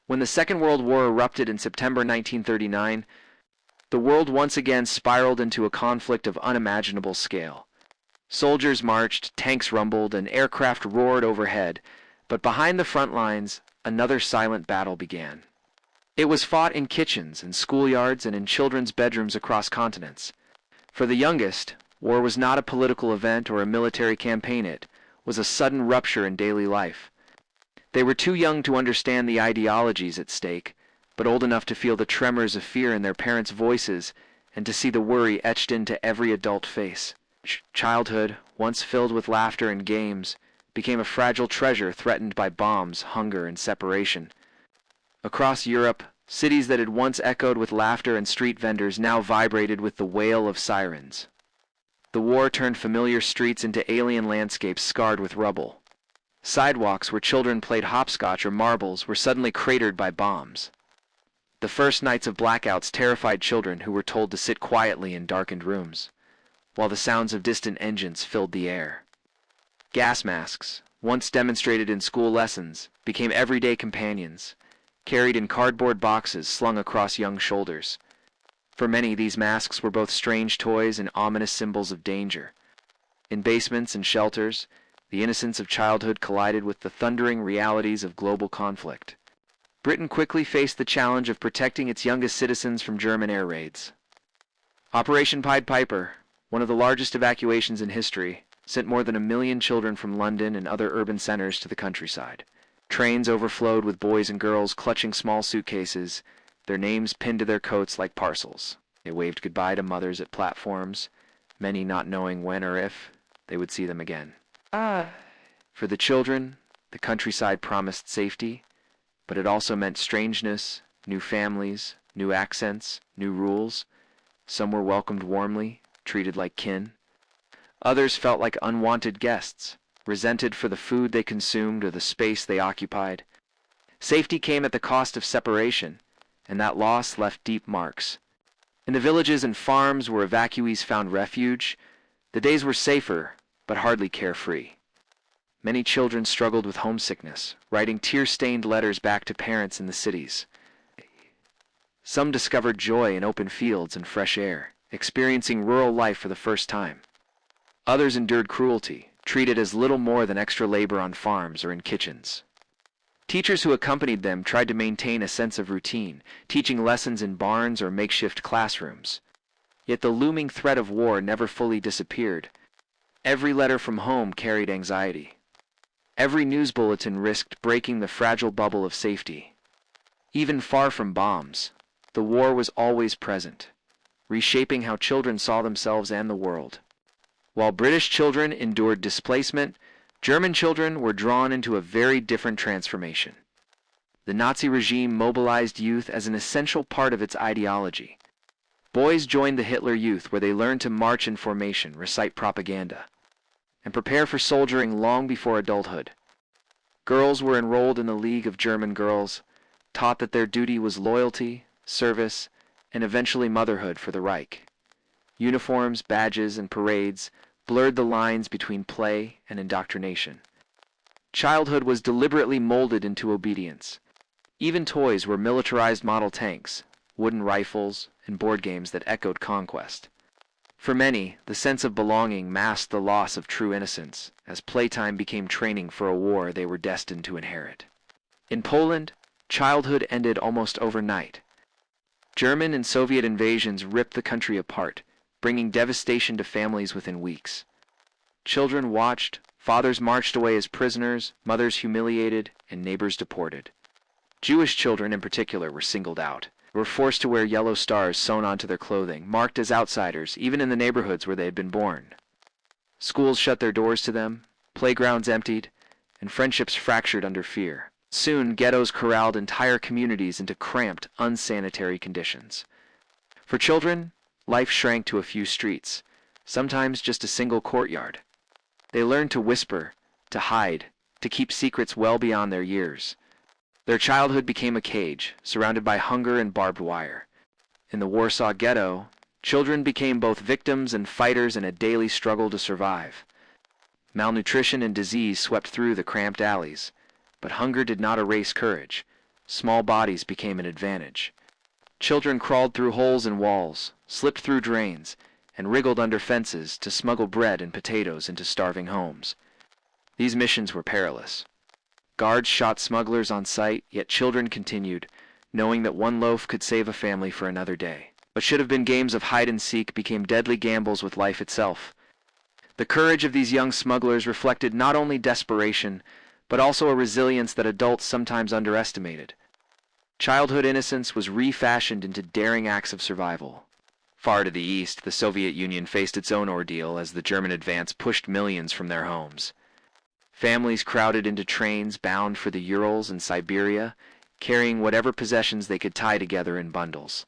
When the Second World War erupted in September 1939, the world once again spiraled into a conflict of unimaginable scale. Soldiers marched, tanks rumbled, and aircraft roared overhead, but behind the front lines, another silent battle began. It was fought in kitchens and schoolyards and in children's bedrooms across continents. For the youngest, war was not a political event or a military campaign, it was a sudden rupture in daily life. They were too young to understand the ideologies at stake, but old enough to feel the tremors of fear in their parents' voices and to see the worry etched into every adult face. Childhood, once filled with laughter and games, became a fragile treasure threatened by bombs, hunger, and separation. Across Europe, cities that had once echoed with laughter and street vendors now vibrated with the wail of sirens. The war turned familiar streets into alien landscapes scarred with rubble. Sidewalks where children played hopscotch or marbles were suddenly cratered by bombs. The first nights of blackouts terrified children who were told to sit quietly in darkened rooms, while the sounds of distant engines filled the air. Gas masks, once demonstrated in school lessons, became everyday companions, carried in cardboard boxes slung across young shoulders. For many, these masks were both strange toys and ominous symbols of danger. In basements and shelters, the innocence of childhood collided with the thundering realities of global conflict. Britain quickly faced the challenge of protecting its youngest citizens from German air raids. Operation Pied Piper, one of the largest evacuations in history, sent more than 1 million children from London and other urban centers to the countryside. Trains overflowed with boys and girls clutching small suitcases, their names pinned to their coats like parcels. They waved goodbye to mothers at platforms, many not knowing when or if they would see them again. For the children, the countryside promised safety, but it also meant strangeness, new families, new accents, new rules. Some were welcomed warmly, treated like kin. Others felt like unwanted guests, resented for the food they consumed or the space they occupied. Safety came at the cost of separation, and that loss left deep marks. In the villages and farms where evacuees found refuge, the days were safer, but hardly carefree. Many children struggled with homesickness, writing tear-stained letters back to parents in the cities. Some discovered joy in open fields and fresh air, experiencing rural life for the first time. Others endured cruelty, treated as little more than extra labor on farms or in kitchens. Teachers who accompanied them tried to maintain a sense of routine, teaching lessons in barns or makeshift classrooms. Yet the looming threat of war never fully disappeared. Every letter from home carried anxiety. Every news bulletin risked breaking the fragile bubble of safety. Even far from bombs, the war was always present, reshaping how children saw themselves and the world. While British children endured displacement, German children were drawn into a very different transformation. The Nazi regime mobilized youth as an essential part of its ideology. Boys joined the Hitler Youth, where they learned to march in formation, recite propaganda, and prepare for soldiering long before adulthood. Girls were enrolled in the League of German Girls, taught that their duty was loyalty, service, and eventually motherhood for the Reich. Uniforms, badges, and parades blurred the lines between play and indoctrination. Childhood was deliberately molded into obedience. Even toys were militarized model tanks, wooden rifles, and board games that echoed conquest. For many, the sense of belonging masked the loss of true innocence, as playtime became training for a war they were destined to inherit. In Poland, childhood ended almost overnight. German and Soviet invasions ripped the country apart, bringing devastation to families within weeks. Children watched, fathers marched away as prisoners, mothers humiliated, and neighbors deported. Jewish children in particular were singled out. They were forced to wear yellow stars sewn onto their clothing, marked as outsiders, even in the neighborhoods where they had been born. Schools shut their doors to them, playgrounds emptied, and friendships fractured under fear. Soon, ghettos corralled entire communities into cramped, unsanitary conditions. For children, life shrank to a few streets, sometimes just a single courtyard. They learned to whisper, to hide, to keep secrets well beyond their years. Their childhood became a cage, surrounded by hunger and barbed wire. In the Warsaw Ghetto, children became both victims and fighters in a daily struggle to survive. Malnutrition and disease swept through the cramped alleys, but hunger did not erase courage. small bodies became an advantage. Children crawled through holes in walls, slipped through drains, and wriggled under fences to smuggle bread and potatoes into starving homes. These missions were perilous. Guards shot smugglers on sight, yet children continued, knowing that one loaf could save a family for another day. What should have been games of hide and seek became deadly gambles with life itself. The courage of these young smugglers reflected not only desperation, but also a resilience that adults sometimes underestimated. Childhood innocence was refashioned into daring acts of survival. Far to the east, the Soviet Union faced its own ordeal as the German advance pushed millions from their homes. Families crowded into trains bound for the Urals and Siberia, carrying whatever possessions they could tie together in bundles.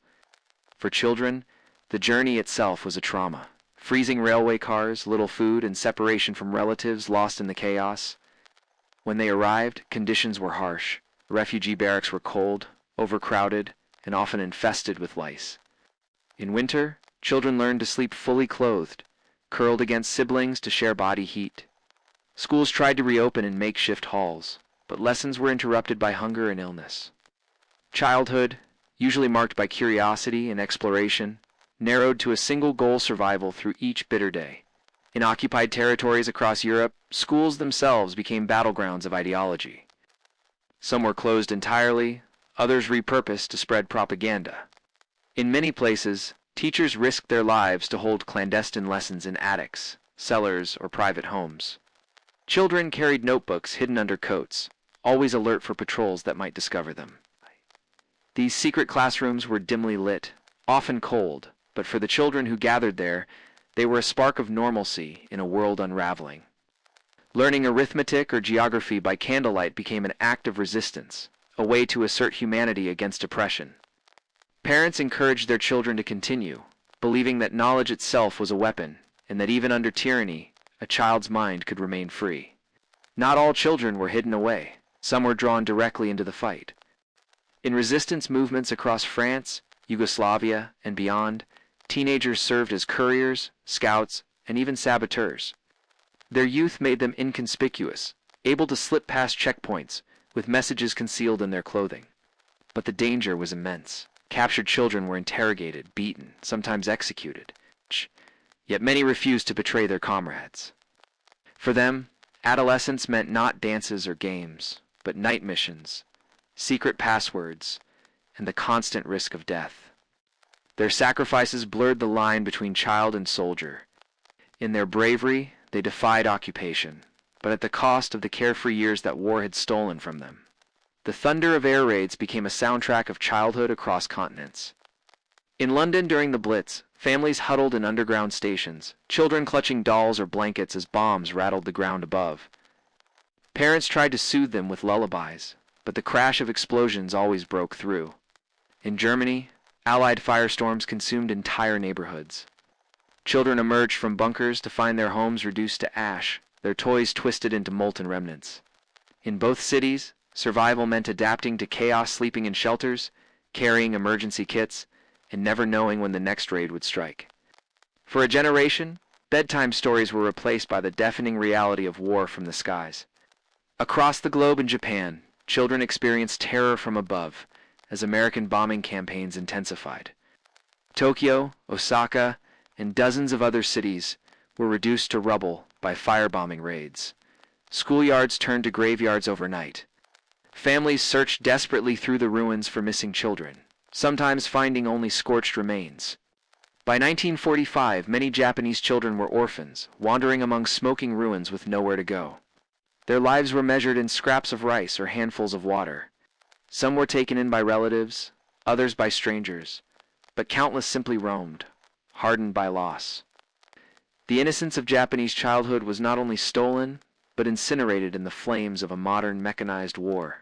For children, the journey itself was a trauma. Freezing railway cars, little food, and separation from relatives lost in the chaos. When they arrived, conditions were harsh. Refugee barracks were cold, overcrowded, and often infested with lice. In winter, children learned to sleep fully clothed, curled against siblings to share body heat. Schools tried to reopen in makeshift halls, but lessons were interrupted by hunger and illness. Childhood, usually marked by curiosity and exploration, narrowed to a single goal: survival through each bitter day. In occupied territories across Europe, schools themselves became battlegrounds of ideology. Some were closed entirely, others repurposed to spread propaganda. In many places, teachers risked their lives to hold clandestine lessons in attics, cellars, or private homes. Children carried notebooks hidden under coats, always alert for patrols that might discover them. These secret classrooms were dimly lit, often cold, but for the children who gathered there, they were a spark of normalcy in a world unraveling. Learning arithmetic or geography by candlelight became an act of resistance, a way to assert humanity against oppression. Parents encouraged their children to continue, believing that knowledge itself was a weapon, and that even under tyranny, a child's mind could remain free. Not all children were hidden away. Some were drawn directly into the fight. In resistance movements across France, Yugoslavia, and beyond, teenagers served as couriers, scouts, and even saboteurs. Their youth made them inconspicuous, able to slip past checkpoints, with messages concealed in their clothing. But the danger was immense. Captured children were interrogated, beaten, sometimes executed. Yet many refused to betray their comrades. For them, adolescence meant not dances or games, but night missions, secret passwords, and the constant risk of death. Their sacrifices blurred the line between child and soldier. In their bravery, they defied occupation, but at the cost of the carefree years that war had stolen from them. The thunder of air raids became a soundtrack of childhood across continents. In London during the Blitz, families huddled in underground stations, children clutching dolls or blankets as bombs rattled the ground above. Parents tried to soothe them with lullabies, but the crash of explosions always broke through. In Germany, Allied firestorms consumed entire neighborhoods. Children emerged from bunkers to find their homes reduced to ash, their toys twisted into molten remnants. In both cities, survival meant adapting to chaos, sleeping in shelters, carrying emergency kits, and never knowing when the next raid would strike. For a generation, bedtime stories were replaced by the deafening reality of war from the skies. Across the globe in Japan, children experienced terror from above as American bombing campaigns intensified. Tokyo, Osaka, and dozens of other cities were reduced to rubble by firebombing raids. Schoolyards turned to graveyards overnight. Families searched desperately through the ruins for missing children, sometimes finding only scorched remains. By 1945, many Japanese children were orphans, wandering among smoking ruins with nowhere to go. Their lives were measured in scraps of rice or handfuls of water. Some were taken in by relatives, others by strangers, but countless simply roamed, hardened by loss. The innocence of Japanese childhood was not only stolen, but incinerated in the flames of a modern mechanized war.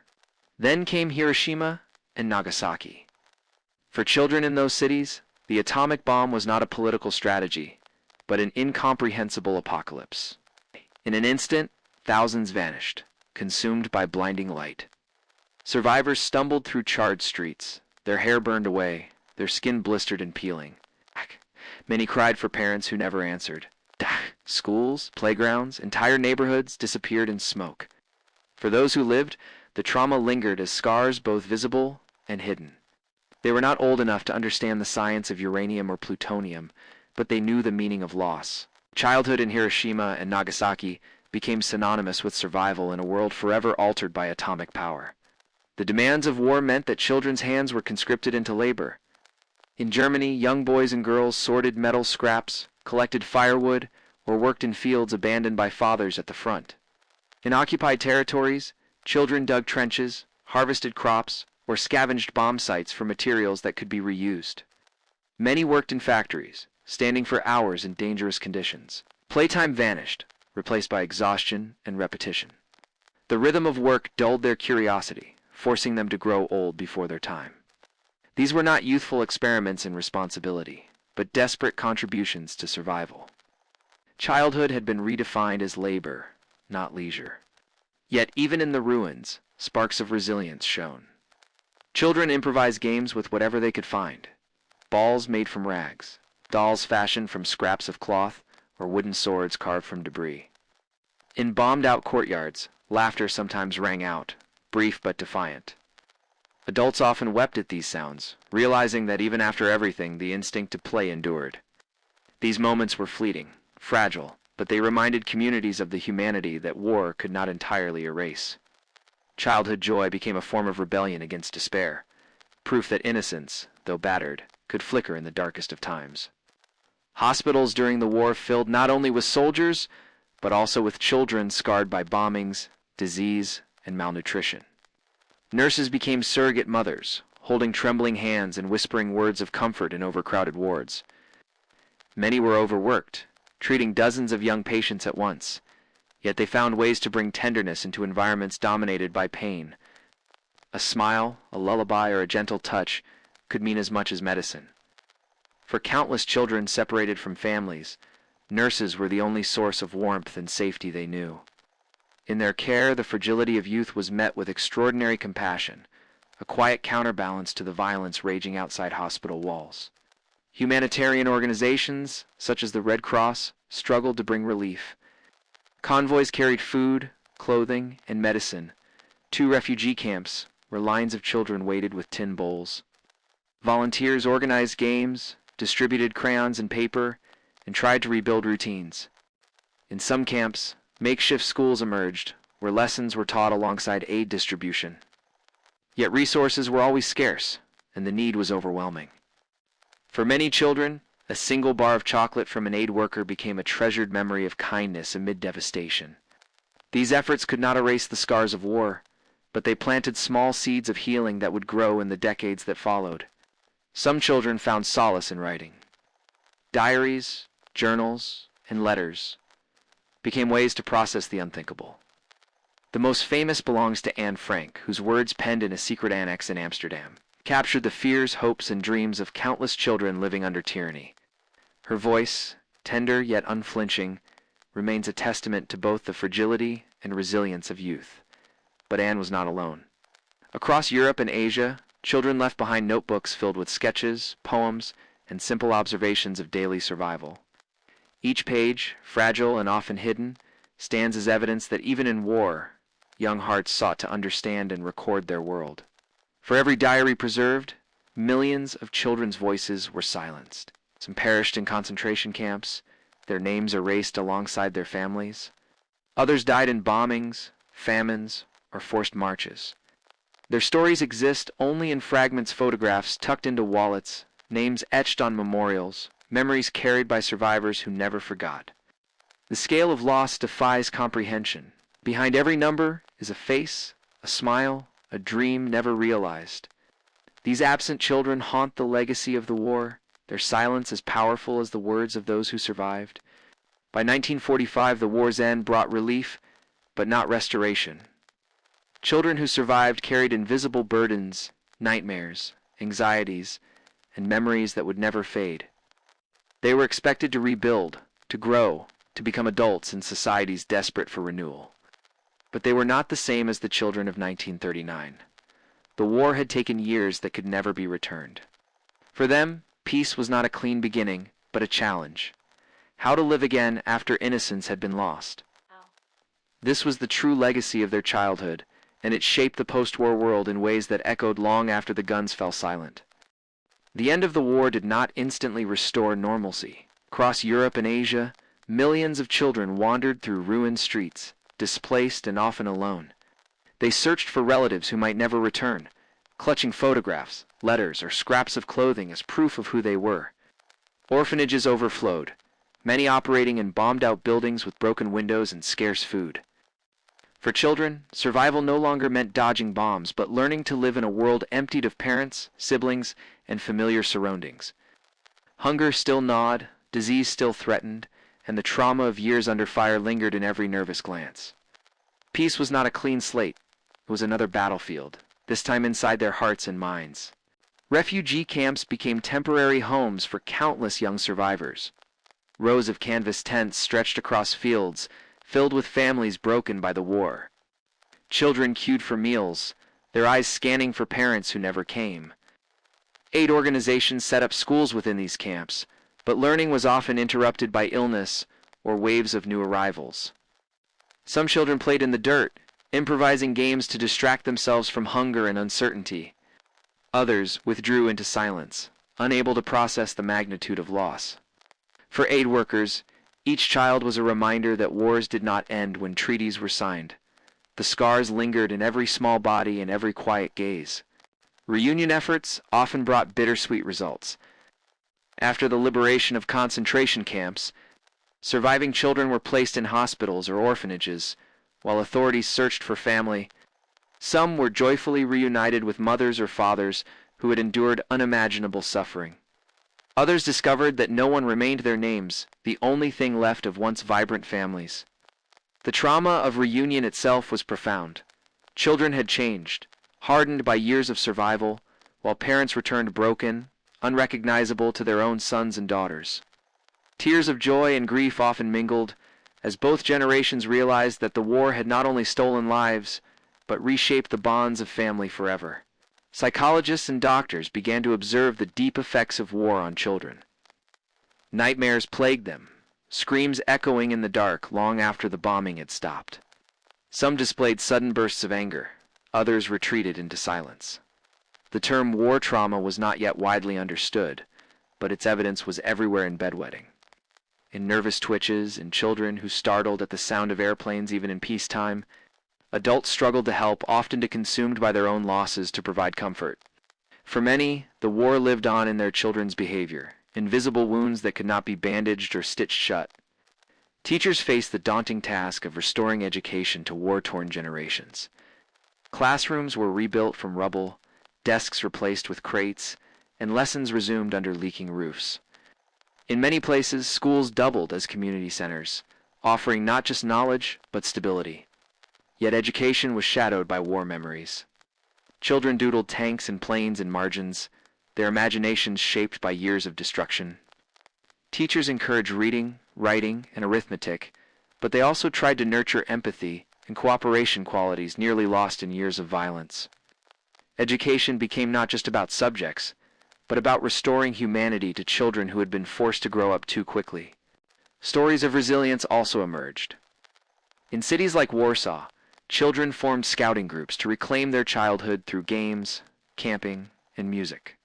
Then came Hiroshima and Nagasaki. For children in those cities, the atomic bomb was not a political strategy, but an incomprehensible apocalypse. In an instant, thousands vanished, consumed by blinding light. Survivors stumbled through charred streets, their hair burned away, their skin blistered and peeling. Many cried for parents who never answered. Schools, playgrounds, entire neighborhoods disappeared in smoke. For those who lived, The trauma lingered as scars both visible and hidden. They were not old enough to understand the science of uranium or plutonium, but they knew the meaning of loss. Childhood in Hiroshima and Nagasaki became synonymous with survival in a world forever altered by atomic power. The demands of war meant that children's hands were conscripted into labor. In Germany, young boys and girls sorted metal scraps, collected firewood, or worked in fields abandoned by fathers at the front. In occupied territories, children dug trenches, harvested crops, or scavenged bomb sites for materials that could be reused. Many worked in factories, standing for hours in dangerous conditions. Playtime vanished, replaced by exhaustion and repetition. The rhythm of work dulled their curiosity, forcing them to grow old before their time. These were not youthful experiments in responsibility, but desperate contributions to survival. Childhood had been redefined as labor, not leisure. Yet even in the ruins, sparks of resilience shone. Children improvised games with whatever they could find. Balls made from rags, dolls fashioned from scraps of cloth, or wooden swords carved from debris. In bombed-out courtyards, laughter sometimes rang out, brief but defiant. Adults often wept at these sounds, realizing that even after everything, the instinct to play endured. These moments were fleeting, fragile, but they reminded communities of the humanity that war could not entirely erase. Childhood joy became a form of rebellion against despair, proof that innocence, though battered, could flicker in the darkest of times. Hospitals during the war filled not only with soldiers, but also with children scarred by bombings, disease, and malnutrition. Nurses became surrogate mothers, holding trembling hands and whispering words of comfort in overcrowded wards. Many were overworked, treating dozens of young patients at once, yet they found ways to bring tenderness into environments dominated by pain. A smile, a lullaby, or a gentle touch could mean as much as medicine. For countless children separated from families, nurses were the only source of warmth and safety they knew. In their care, the fragility of youth was met with extraordinary compassion, a quiet counterbalance to the violence raging outside hospital walls. Humanitarian organizations, such as the Red Cross, struggled to bring relief. Convoys carried food, clothing, and medicine to refugee camps where lines of children waited with tin bowls. Volunteers organized games, distributed crayons and paper, and tried to rebuild routines. In some camps, makeshift schools emerged, where lessons were taught alongside aid distribution. Yet resources were always scarce, and the need was overwhelming. For many children, a single bar of chocolate from an aid worker became a treasured memory of kindness amid devastation. These efforts could not erase the scars of war, but they planted small seeds of healing that would grow in the decades that followed. Some children found solace in writing. Diaries, journals, and letters became ways to process the unthinkable. The most famous belongs to Anne Frank, whose words penned in a secret annex in Amsterdam captured the fears, hopes, and dreams of countless children living under tyranny. Her voice, tender yet unflinching, remains a testament to both the fragility and resilience of youth. But Anne was not alone. Across Europe and Asia, children left behind notebooks filled with sketches, poems, and simple observations of daily survival. Each page, fragile and often hidden, stands as evidence that even in war, young hearts sought to understand and record their world. For every diary preserved, millions of children's voices were silenced. Some perished in concentration camps, their names erased alongside their families. Others died in bombings, famines, or forced marches. Their stories exist only in fragments, photographs tucked into wallets, names etched on memorials, memories carried by survivors who never forgot. The scale of loss defies comprehension. Behind every number is a face, a smile, a dream never realized. These absent children haunt the legacy of the war, their silence as powerful as the words of those who survived. By 1945, the war's end brought relief, but not restoration. Children who survived carried invisible burdens, nightmares, anxieties, and memories that would never fade. They were expected to rebuild, to grow, to become adults in societies desperate for renewal. But they were not the same as the children of 1939. The war had taken years that could never be returned. For them, peace was not a clean beginning, but a challenge. How to live again after innocence had been lost. This was the true legacy of their childhood, and it shaped the post-war world in ways that echoed long after the guns fell silent. The end of the war did not instantly restore normalcy. Across Europe and Asia, millions of children wandered through ruined streets, displaced and often alone. They searched for relatives who might never return, clutching photographs, letters, or scraps of clothing as proof of who they were. Orphanages overflowed, many operating in bombed-out buildings with broken windows and scarce food. For children, survival no longer meant dodging bombs, but learning to live in a world emptied of parents, siblings, and familiar surroundings. Hunger still gnawed, disease still threatened, and the trauma of years under fire lingered in every nervous glance. Peace was not a clean slate. It was another battlefield, this time inside their hearts and minds. Refugee camps became temporary homes for countless young survivors. Rows of canvas tents stretched across fields, filled with families broken by the war. Children queued for meals, their eyes scanning for parents who never came. Aid organizations set up schools within these camps, but learning was often interrupted by illness or waves of new arrivals. Some children played in the dirt, improvising games to distract themselves from hunger and uncertainty. Others withdrew into silence, unable to process the magnitude of loss. For aid workers, each child was a reminder that wars did not end when treaties were signed. The scars lingered in every small body and every quiet gaze. Reunion efforts often brought bittersweet results. After the liberation of concentration camps, surviving children were placed in hospitals or orphanages, while authorities searched for family. Some were joyfully reunited with mothers or fathers who had endured unimaginable suffering. Others discovered that no one remained their names, the only thing left of once vibrant families. The trauma of reunion itself was profound. Children had changed, hardened by years of survival, while parents returned broken, unrecognizable to their own sons and daughters. Tears of joy and grief often mingled, as both generations realized that the war had not only stolen lives, but reshaped the bonds of family forever. Psychologists and doctors began to observe the deep effects of war on children. Nightmares plagued them, screams echoing in the dark long after the bombing had stopped. Some displayed sudden bursts of anger, others retreated into silence. The term war trauma was not yet widely understood, but its evidence was everywhere in bedwetting. In nervous twitches, in children who startled at the sound of airplanes even in peacetime. Adults struggled to help, often consumed by their own losses to provide comfort. For many, the war lived on in their children's behavior, invisible wounds that could not be bandaged or stitched shut. Teachers faced the daunting task of restoring education to war-torn generations. Classrooms were rebuilt from rubble, desks replaced with crates, and lessons resumed under leaking roofs. In many places, schools doubled as community centers, offering not just knowledge, but stability. Yet education was shadowed by war memories. Children doodled tanks and planes in margins, their imaginations shaped by years of destruction. Teachers encouraged reading, writing, and arithmetic, but they also tried to nurture empathy and cooperation qualities nearly lost in years of violence. Education became not just about subjects, but about restoring humanity to children who had been forced to grow up too quickly. Stories of resilience also emerged. In cities like Warsaw, children formed scouting groups to reclaim their childhood through games, camping, and music.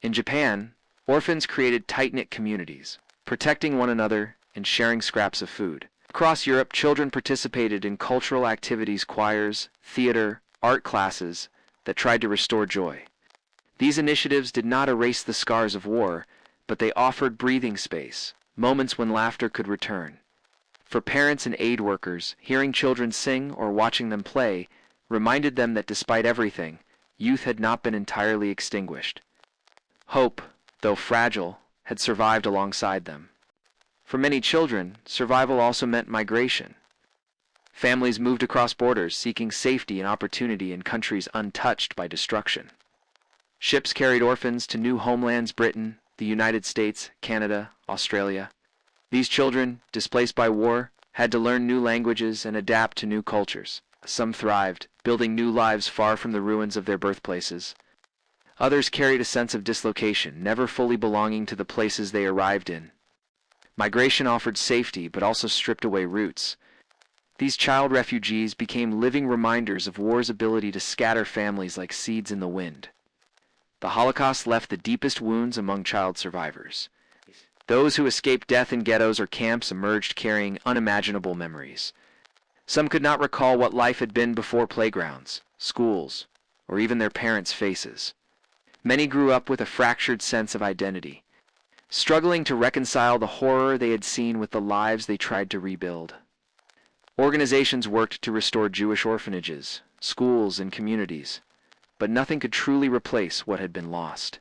In Japan, orphans created tight-knit communities, protecting one another and sharing scraps of food. Across Europe, children participated in cultural activities, choirs, theater, art classes that tried to restore joy. These initiatives did not erase the scars of war, but they offered breathing space, moments when laughter could return. For parents and aid workers, hearing children sing or watching them play reminded them that despite everything, youth had not been entirely extinguished. Hope, though fragile, had survived alongside them. For many children, survival also meant migration. Families moved across borders, seeking safety and opportunity in countries untouched by destruction. Ships carried orphans to new homelands: Britain, the United States, Canada, Australia. These children, displaced by war, had to learn new languages and adapt to new cultures. Some thrived, building new lives far from the ruins of their birthplaces. Others carried a sense of dislocation, never fully belonging to the places they arrived in. Migration offered safety, but also stripped away roots. These child refugees became living reminders of war's ability to scatter families like seeds in the wind. The Holocaust left the deepest wounds among child survivors. Those who escaped death in ghettos or camps emerged carrying unimaginable memories. Some could not recall what life had been before playgrounds, schools, or even their parents' faces. Many grew up with a fractured sense of identity, struggling to reconcile the horror they had seen with the lives they tried to rebuild. Organizations worked to restore Jewish orphanages, schools, and communities, but nothing could truly replace what had been lost.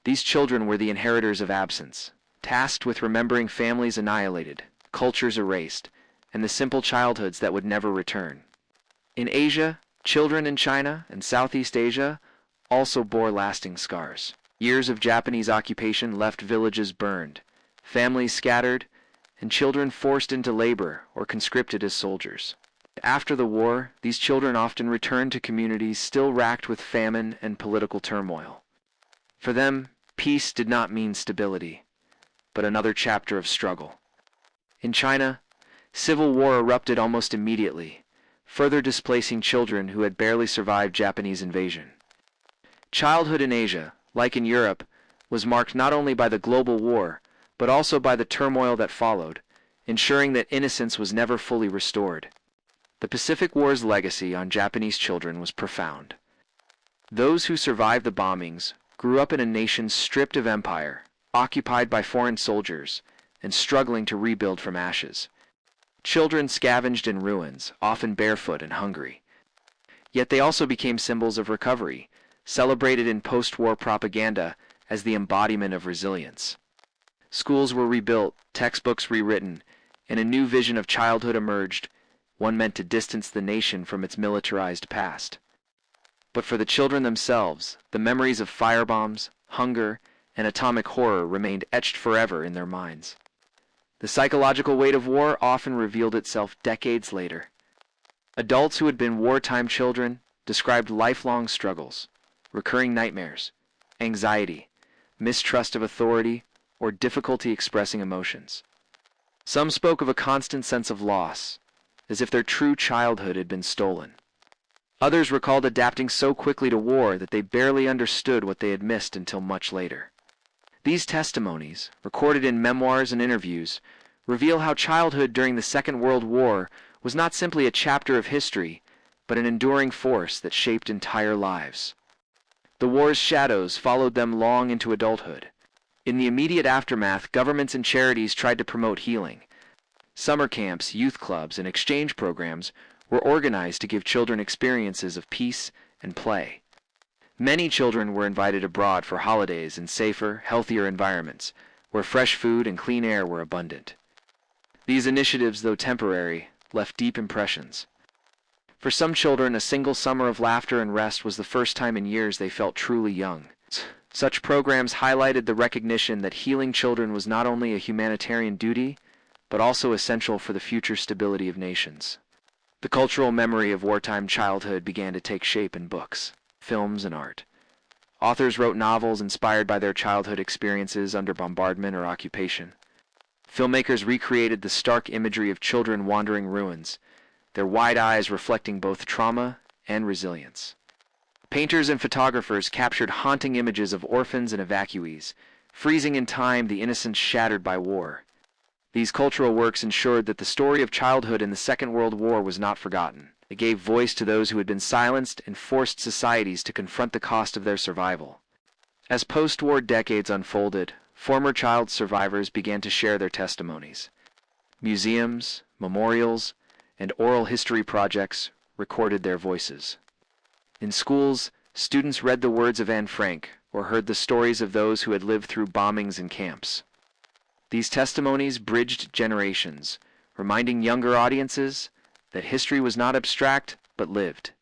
These children were the inheritors of absence, tasked with remembering families annihilated, cultures erased, and the simple childhoods that would never return. In Asia, children in China and Southeast Asia also bore lasting scars. Years of Japanese occupation left villages burned, families scattered, and children forced into labor or conscripted as soldiers. After the war, these children often returned to communities still racked with famine and political turmoil. For them, peace did not mean stability, but another chapter of struggle. In China, civil war erupted almost immediately, further displacing children who had barely survived Japanese invasion. Childhood in Asia, like in Europe, was marked not only by the global war, but also by the turmoil that followed, ensuring that innocence was never fully restored. The Pacific War's legacy on Japanese children was profound. Those who survived the bombings grew up in a nation stripped of empire, occupied by foreign soldiers, and struggling to rebuild from ashes. Children scavenged in ruins, often barefoot and hungry. Yet they also became symbols of recovery, celebrated in post-war propaganda as the embodiment of resilience. Schools were rebuilt, textbooks rewritten, and a new vision of childhood emerged, one meant to distance the nation from its militarized past. But for the children themselves, the memories of firebombs, hunger, and atomic horror remained etched forever in their minds. The psychological weight of war often revealed itself decades later. Adults who had been wartime children described lifelong struggles, recurring nightmares, anxiety, mistrust of authority, or difficulty expressing emotions. Some spoke of a constant sense of loss, as if their true childhood had been stolen. Others recalled adapting so quickly to war that they barely understood what they had missed until much later. These testimonies, recorded in memoirs and interviews, reveal how childhood during the Second World War was not simply a chapter of history, but an enduring force that shaped entire lives. The war's shadows followed them long into adulthood. In the immediate aftermath, governments and charities tried to promote healing. Summer camps, youth clubs, and exchange programs were organized to give children experiences of peace and play. Many children were invited abroad for holidays in safer, healthier environments, where fresh food and clean air were abundant. These initiatives, though temporary, left deep impressions. For some children, a single summer of laughter and rest was the first time in years they felt truly young. Such programs highlighted the recognition that healing children was not only a humanitarian duty, but also essential for the future stability of nations. The cultural memory of wartime childhood began to take shape in books, films, and art. Authors wrote novels inspired by their childhood experiences under bombardment or occupation. Filmmakers recreated the stark imagery of children wandering ruins, their wide eyes reflecting both trauma and resilience. Painters and photographers captured haunting images of orphans and evacuees, freezing in time the innocence shattered by war. These cultural works ensured that the story of childhood in the Second World War was not forgotten. It gave voice to those who had been silenced and forced societies to confront the cost of their survival. As post-war decades unfolded, former child survivors began to share their testimonies. Museums, memorials, and oral history projects recorded their voices. In schools, students read the words of Anne Frank or heard the stories of those who had lived through bombings and camps. These testimonies bridged generations, reminding younger audiences that history was not abstract but lived.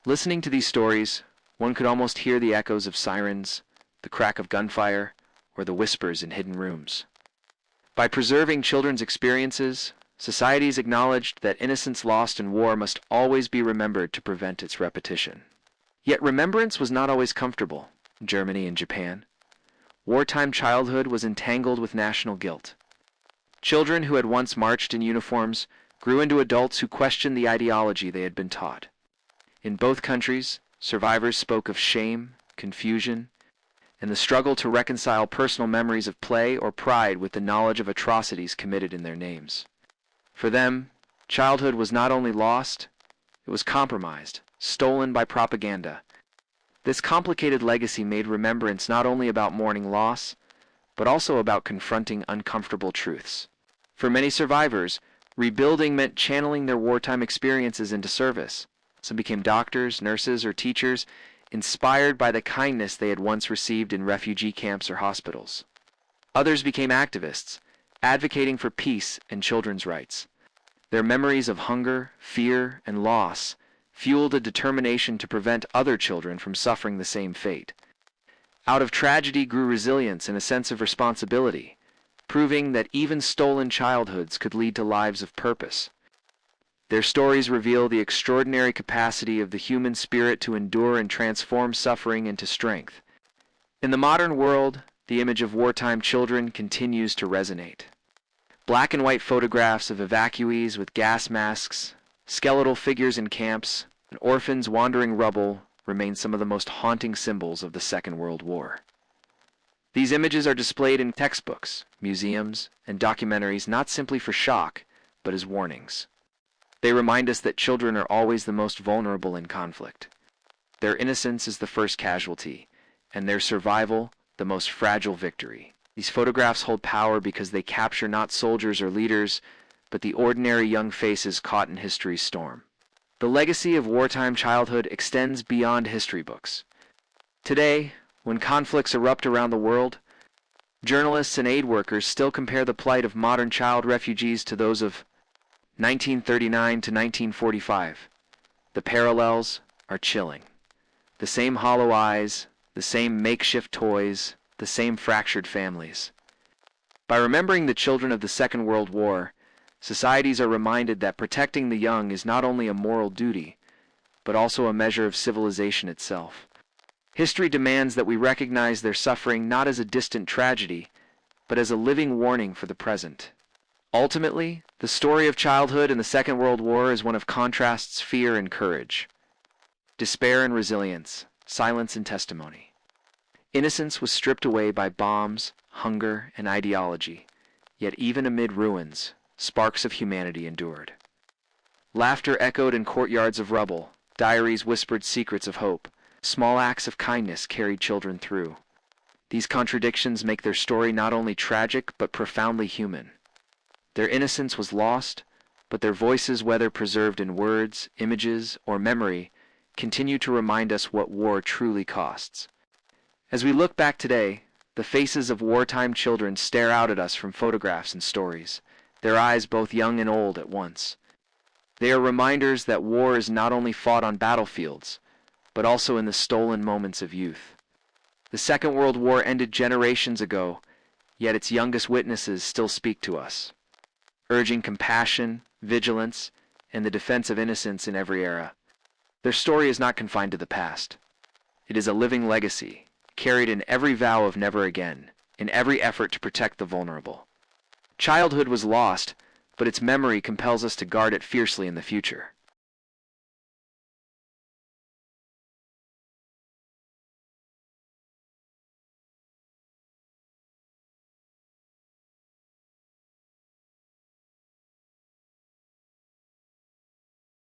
Listening to these stories, one could almost hear the echoes of sirens, the crack of gunfire, or the whispers in hidden rooms. By preserving children's experiences, societies acknowledged that innocence lost in war must always be remembered to prevent its repetition. Yet remembrance was not always comfortable in Germany and Japan. Wartime childhood was entangled with national guilt. Children who had once marched in uniforms grew into adults who questioned the ideology they had been taught. In both countries, survivors spoke of shame, confusion, and the struggle to reconcile personal memories of play or pride with the knowledge of atrocities committed in their names. For them, childhood was not only lost, it was compromised, stolen by propaganda. This complicated legacy made remembrance not only about mourning loss, but also about confronting uncomfortable truths. For many survivors, rebuilding meant channeling their wartime experiences into service. Some became doctors, nurses, or teachers, inspired by the kindness they had once received in refugee camps or hospitals. Others became activists, advocating for peace and children's rights. Their memories of hunger, fear, and loss fueled a determination to prevent other children from suffering the same fate. Out of tragedy grew resilience and a sense of responsibility, proving that even stolen childhoods could lead to lives of purpose. Their stories reveal the extraordinary capacity of the human spirit to endure and transform suffering into strength. In the modern world, the image of wartime children continues to resonate. Black and white photographs of evacuees with gas masks, skeletal figures in camps, and orphans wandering rubble remain some of the most haunting symbols of the Second World War. These images are displayed in textbooks, museums, and documentaries not simply for shock, but as warnings. They remind us that children are always the most vulnerable in conflict. Their innocence is the first casualty, and their survival the most fragile victory. These photographs hold power because they capture not soldiers or leaders, but the ordinary young faces caught in history's storm. The legacy of wartime childhood extends beyond history books. Today, when conflicts erupt around the world, journalists and aid workers still compare the plight of modern child refugees to those of 1939 to 1945. The parallels are chilling. The same hollow eyes, the same makeshift toys, the same fractured families. By remembering the children of the Second World War, societies are reminded that protecting the young is not only a moral duty, but also a measure of civilization itself. History demands that we recognize their suffering not as a distant tragedy, but as a living warning for the present. Ultimately, the story of childhood in the Second World War is one of contrasts, fear and courage, despair and resilience, silence and testimony. Innocence was stripped away by bombs, hunger, and ideology, yet even amid ruins, sparks of humanity endured. Laughter echoed in courtyards of rubble, diaries whispered secrets of hope, small acts of kindness carried children through. These contradictions make their story not only tragic but profoundly human. Their innocence was lost, but their voices, whether preserved in words, images, or memory, continue to remind us what war truly costs. As we look back today, the faces of wartime children stare out at us from photographs and stories, their eyes both young and old at once. They are reminders that war is not only fought on battlefields, but also in the stolen moments of youth. The Second World War ended generations ago, yet its youngest witnesses still speak to us, urging compassion, vigilance, and the defense of innocence in every era. Their story is not confined to the past. It is a living legacy, carried in every vow of never again, in every effort to protect the vulnerable. Childhood was lost, but its memory compels us to guard it fiercely in the future.